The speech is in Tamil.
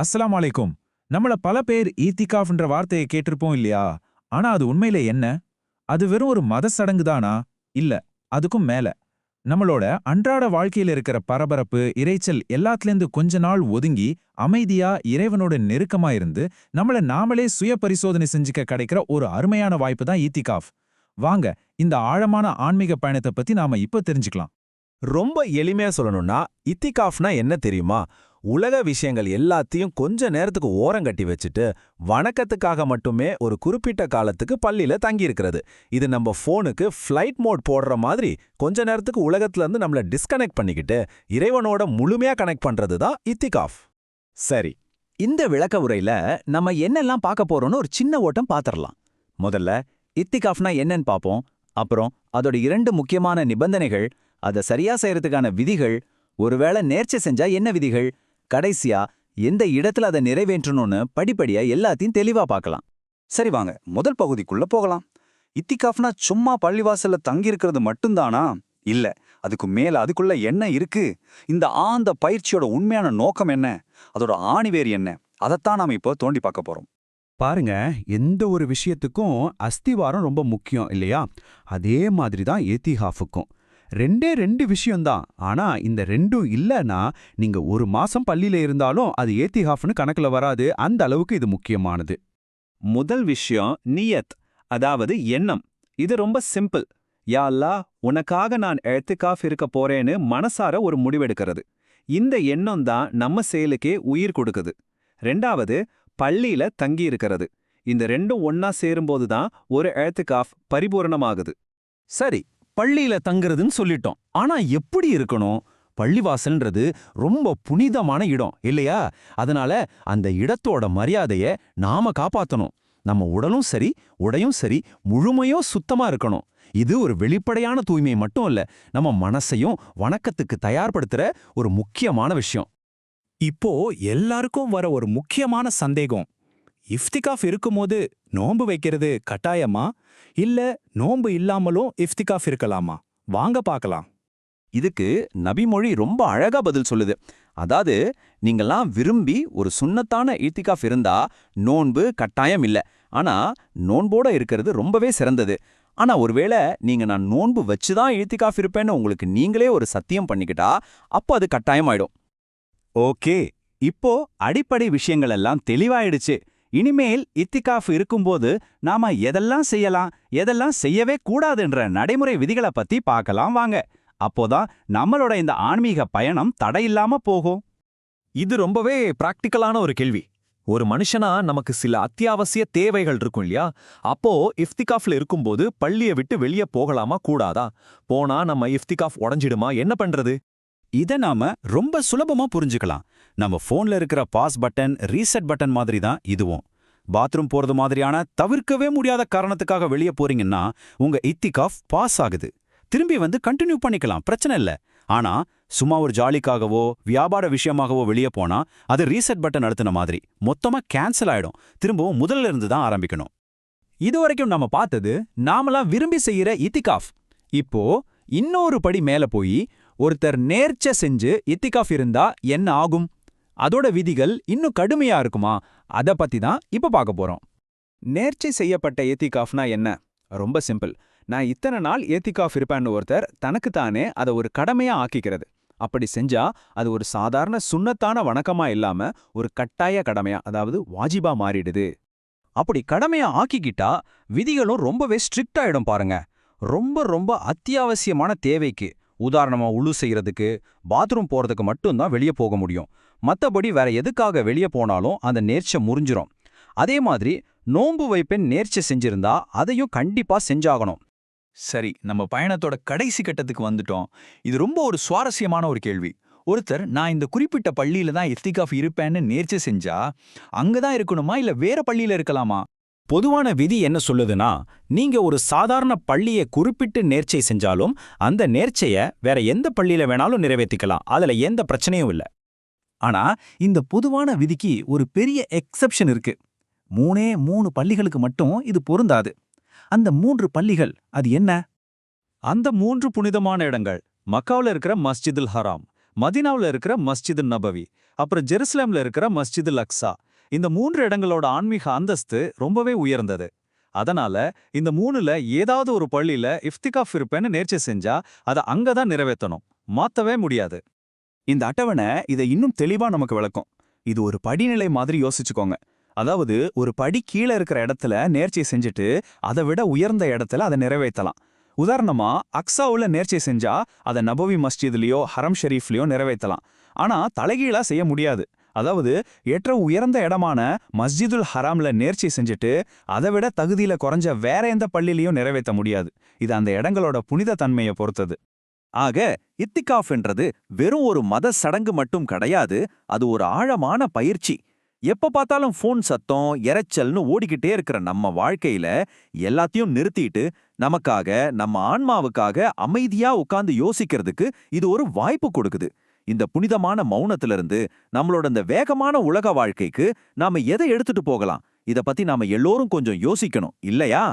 அஸ்ஸலாமு அலைக்கும். நம்மள பல பேர் ஈத்திகாஃப்ன்ற வார்த்தையை கேட்டிருப்போம் இல்லையா? ஆனா அது உண்மையில என்ன? அது வெறும் ஒரு மத சடங்கு தானா? இல்ல, அதுக்கும் மேல. நம்மளோட அன்றாட வாழ்க்கையில இருக்கிற பரபரப்பு, இரைச்சல் எல்லாத்துலேருந்து கொஞ்ச நாள் ஒதுங்கி, அமைதியா இறைவனோட நெருக்கமா இருந்து, நம்மள நாமளே சுய பரிசோதனை செஞ்சுக்க கிடைக்கிற ஒரு அருமையான வாய்ப்பு தான் ஈத்திகாஃப். வாங்க, இந்த ஆழமான ஆன்மீக பயணத்தை பத்தி நாம இப்ப தெரிஞ்சுக்கலாம். ரொம்ப எளிமையா சொல்லணும்னா இத்திகாஃப்னா என்ன தெரியுமா? உலக விஷயங்கள் எல்லாத்தையும் கொஞ்ச நேரத்துக்கு ஓரங்கட்டி வச்சுட்டு வணக்கத்துக்காக மட்டுமே ஒரு குறிப்பிட்ட காலத்துக்கு பள்ளியில தங்கி இருக்கிறது. இது நம்ம போனுக்கு ஃப்ளைட் மோட் போடுற மாதிரி கொஞ்ச நேரத்துக்கு உலகத்துல இருந்து நம்மள டிஸ்கனெக்ட் பண்ணிக்கிட்டு இறைவனோட முழுமையா கனெக்ட் பண்றது தான் இத்திகாஃப். சரி, இந்த விளக்க உரையில நம்ம என்னெல்லாம் பார்க்க போறோம்னு ஒரு சின்ன ஓட்டம் பாத்திரலாம். முதல்ல இத்திகாஃப்னா என்னன்னு பாப்போம். அப்புறம் அதோட 2 முக்கியமான நிபந்தனைகள், அதை சரியா செய்யறதுக்கான விதிகள், ஒருவேளை நேர்ச்சை செஞ்சா என்ன விதிகள், கடைசியா எந்த இடத்துல அதை நிறைவேற்றணும்னு படிப்படியா எல்லாத்தையும் தெளிவா பார்க்கலாம். சரி வாங்க, முதல் பகுதிக்குள்ள போகலாம். இத்திகாஃப்னா சும்மா பள்ளிவாசல்ல தங்கியிருக்கிறது மட்டும்தானா? இல்ல, அதுக்கு மேல அதுக்குள்ள என்ன இருக்கு? இந்த ஆழ்ந்த பயிற்சியோட உண்மையான நோக்கம் என்ன? அதோட ஆணிவேர் என்ன? அதைத்தான் நாம இப்போ தோண்டி பார்க்க போறோம். பாருங்க, எந்த ஒரு விஷயத்துக்கும் அஸ்திவாரம் ரொம்ப முக்கியம் இல்லையா? அதே மாதிரி தான் ஏத்திகாஃபுக்கும். ரெண்டே 2 விஷயம்தான். ஆனா இந்த 2ம் இல்லைன்னா நீங்க ஒரு மாசம் பள்ளியில இருந்தாலும் அது ஏத்திகாஃப்னு கணக்குல வராது. அந்த அளவுக்கு இது முக்கியமானது. முதல் விஷயம் நியத், அதாவது எண்ணம். இது ரொம்ப சிம்பிள். யா அல்லாஹ், உனக்காக நான் இத்திகாஃப் இருக்க போறேன்னு மனசார ஒரு முடிவெடுக்கிறது. இந்த எண்ணம் தான் நம்ம செயலுக்கே உயிர் கொடுக்குது. ரெண்டாவது, பள்ளியில தங்கி இருக்கிறது. இந்த ரெண்டும் ஒன்னா சேரும்போது தான் ஒரு இத்திகாஃப் பரிபூரணமாகுது. சரி, பள்ளியில தங்குறதுன்னு சொல்லிட்டோம். ஆனா எப்படி இருக்கணும்? பள்ளிவாசல்ன்றது ரொம்ப புனிதமான இடம் இல்லையா? அதனால அந்த இடத்தோட மரியாதைய நாம காப்பாத்தணும். நம்ம உடலும் சரி, உடையும் சரி, முழுமையும் சுத்தமா இருக்கணும். இது ஒரு வெளிப்படையான தூய்மை மட்டும் இல்ல, நம்ம மனசையும் வணக்கத்துக்கு தயார்படுத்துற ஒரு முக்கியமான விஷயம். இப்போ எல்லாருக்கும் வர ஒரு முக்கியமான சந்தேகம், இஃப்திகாஃப் இருக்கும்போது நோன்பு வைக்கிறது கட்டாயமா, இல்ல நோன்பு இல்லாமலும் இஃப்திகாஃப் இருக்கலாமா? வாங்க பார்க்கலாம். இதுக்கு நபிமொழி ரொம்ப அழகா பதில் சொல்லுது. அதாவது, நீங்கெல்லாம் விரும்பி ஒரு சுன்னத்தான இத்திகாஃப் இருந்தா நோன்பு கட்டாயம் இல்ல. ஆனா நோன்போட இருக்கிறது ரொம்பவே சிறந்தது. ஆனா ஒருவேளை நீங்க நான் நோன்பு வச்சுதான் இத்திகாஃப் இருப்பேன்னு உங்களுக்கு நீங்களே ஒரு சத்தியம் பண்ணிக்கிட்டா அப்போ அது கட்டாயமாயிடும். ஓகே, இப்போ அடிப்படை விஷயங்கள் எல்லாம் தெளிவாயிடுச்சு. இனிமேல் இத்திகாஃப் இருக்கும்போது நாம எதெல்லாம் செய்யலாம், எதெல்லாம் செய்யவே கூடாதுன்ற நடைமுறை விதிகளை பத்தி பார்க்கலாம் வாங்க. அப்போதான் நம்மளோட இந்த ஆன்மீக பயணம் தடையில்லாம போகும். இது ரொம்பவே பிராக்டிக்கலான ஒரு கேள்வி. ஒரு மனுஷனா நமக்கு சில அத்தியாவசிய தேவைகள் இருக்கும் இல்லையா? அப்போ இஃப்திகாஃப்ல இருக்கும்போது பள்ளியை விட்டு வெளியே போகலாமா கூடாதா? போனா நம்ம இஃப்திகாஃப் உடஞ்சிடுமா? என்ன பண்றது? இதை நாம ரொம்ப சுலபமா புரிஞ்சுக்கலாம். நம்ம போன்ல இருக்கிற பாஸ் பட்டன், ரீசெட் பட்டன் மாதிரி தான் இதுவும். பாத்ரூம் போறது மாதிரியான தவிர்க்கவே முடியாத காரணத்துக்காக வெளியே போறீங்கன்னா உங்க இத்திகாஃப் பாஸ் ஆகுது. திரும்பி வந்து கண்டினியூ பண்ணிக்கலாம், பிரச்சனை இல்ல. ஆனா சும்மா ஒரு ஜாலிக்காகவோ வியாபார விஷயமாகவோ வெளியே போனா அது ரீசெட் பட்டன் அழுத்தின மாதிரி மொத்தமா கேன்சல் ஆயிடும். திரும்பவும் முதல்ல இருந்து தான் ஆரம்பிக்கணும். இதுவரைக்கும் நம்ம பார்த்தது நாமெல்லாம் விரும்பி செய்யற இத்திகாஃப். இப்போ இன்னொரு படி மேல போய் ஒருத்தர் நேர்ச்சை செஞ்சு இத்திகாஃப் இருந்தா என்ன ஆகும்? அதோட விதிகள் இன்னும் கடுமையா இருக்குமா? அத பத்தி தான் இப்ப பார்க்க போறோம். நேர்ச்சை செய்யப்பட்ட இத்திகாஃப்னா என்ன? ரொம்ப சிம்பிள். நான் இத்தனை நாள் இத்திகாஃப் இருப்பேன்னு ஒருத்தர் தனக்குத்தானே அதை ஒரு கடமையா ஆக்கிக்கிறது. அப்படி செஞ்சா அது ஒரு சாதாரண சுன்னத்தான வணக்கமா இல்லாம ஒரு கட்டாய கடமையா, அதாவது வாஜிபா மாறிடுது. அப்படி கடமையா ஆக்கிக்கிட்டா விதிகளும் ரொம்பவே ஸ்ட்ரிக்ட் ஆயிடும் பாருங்க. ரொம்ப ரொம்ப அத்தியாவசியமான தேவைக்கு, உதாரணமா உழு செய்யறதுக்கு, பாத்ரூம் போறதுக்கு மட்டும்தான் வெளியே போக முடியும். மத்தபடி வேற எதுக்காக வெளியே போனாலும் அந்த நேர்ச்சை முறிஞ்சிரும். அதே மாதிரி நோன்பு வைப்பேன் நேர்ச்சை செஞ்சிருந்தா அதையும் கண்டிப்பா செஞ்சாகணும். சரி, நம்ம பயணத்தோட கடைசி கட்டத்துக்கு வந்துட்டோம். இது ரொம்ப ஒரு சுவாரஸ்யமான ஒரு கேள்வி. ஒருத்தர் நான் இந்த குறிப்பிட்ட பள்ளியில தான் இஃப்திகாஃப் இருப்பேன்னு நேர்ச்சை செஞ்சா அங்கதான் இருக்கணுமா, இல்ல வேற பள்ளியில இருக்கலாமா? பொதுவான விதி என்ன சொல்லுதுன்னா, நீங்க ஒரு சாதாரண பள்ளியை குறிப்பிட்டு நேர்ச்சை செஞ்சாலும் அந்த நேர்ச்சைய வேற எந்த பள்ளியில வேணாலும் நிறைவேற்றிக்கலாம். அதுல எந்த பிரச்சனையும் இல்ல. ஆனா இந்த பொதுவான விதிக்கு ஒரு பெரிய எக்ஸெப்ஷன் இருக்கு. 3 பள்ளிகளுக்கு மட்டும் இது பொருந்தாது. அந்த 3 பள்ளிகள் அது என்ன? அந்த 3 புனிதமான இடங்கள் மக்காவுல இருக்கிற மஸ்ஜிதுல் ஹராம், மதீனாவுல இருக்கிற மஸ்ஜிது நபவி, அப்புறம் ஜெருசலேம்ல இருக்கிற மஸ்ஜிது அக்ஸா. இந்த 3 இடங்களோட ஆன்மீக அந்தஸ்து ரொம்பவே உயர்ந்தது. அதனால இந்த 3ல ஏதாவது ஒரு பள்ளியில இஃப்திகாஃப் இருப்பேன்னு நேர்ச்சை செஞ்சா அதை அங்கதான் நிறைவேற்றணும், மாத்தவே முடியாது. இந்த அட்டவணை இதை இன்னும் தெளிவா நமக்கு விளக்கும். இது ஒரு படிநிலை மாதிரி யோசிச்சுக்கோங்க. அதாவது ஒரு படி கீழே இருக்கிற இடத்துல நேர்ச்சை செஞ்சுட்டு அதை விட உயர்ந்த இடத்துல அதை நிறைவேற்றலாம். உதாரணமா அக்ஸாவுல நேர்ச்சை செஞ்சா அதை நபவி மஸ்ஜித்லயோ ஹரம் ஷெரீஃப்லயோ நிறைவேற்றலாம். ஆனா தலைகீழா செய்ய முடியாது. அதாவது ஏற்ற உயர்ந்த இடமான மஸ்ஜிதுல் ஹராம்ல நேர்ச்சை செஞ்சுட்டு அதை விட தகுதியில குறைஞ்ச வேற எந்த பள்ளியிலையும் நிறைவேற்ற முடியாது. இது அந்த இடங்களோட புனித தன்மையை பொறுத்தது. ஆக இத்திகாஃப்ன்றது வெறும் ஒரு மத சடங்கு மட்டும் கிடையாது, அது ஒரு ஆழமான பயிற்சி. எப்ப பார்த்தாலும் ஃபோன் சத்தம் இரைச்சல்னு ஓடிக்கிட்டே இருக்கிற நம்ம வாழ்க்கையில எல்லாத்தையும் நிறுத்திட்டு நமக்காக, நம்ம ஆன்மாவுக்காக அமைதியா உட்கார்ந்து யோசிக்கிறதுக்கு இது ஒரு வாய்ப்பு கொடுக்குது. இந்த புனிதமான மௌனத்திலிருந்து நம்மளோட இந்த வேகமான உலக வாழ்க்கைக்கு நாம எதை எடுத்துட்டு போகலாம், இத பத்தி நாம எல்லோரும் கொஞ்சம் யோசிக்கணும் இல்லையா?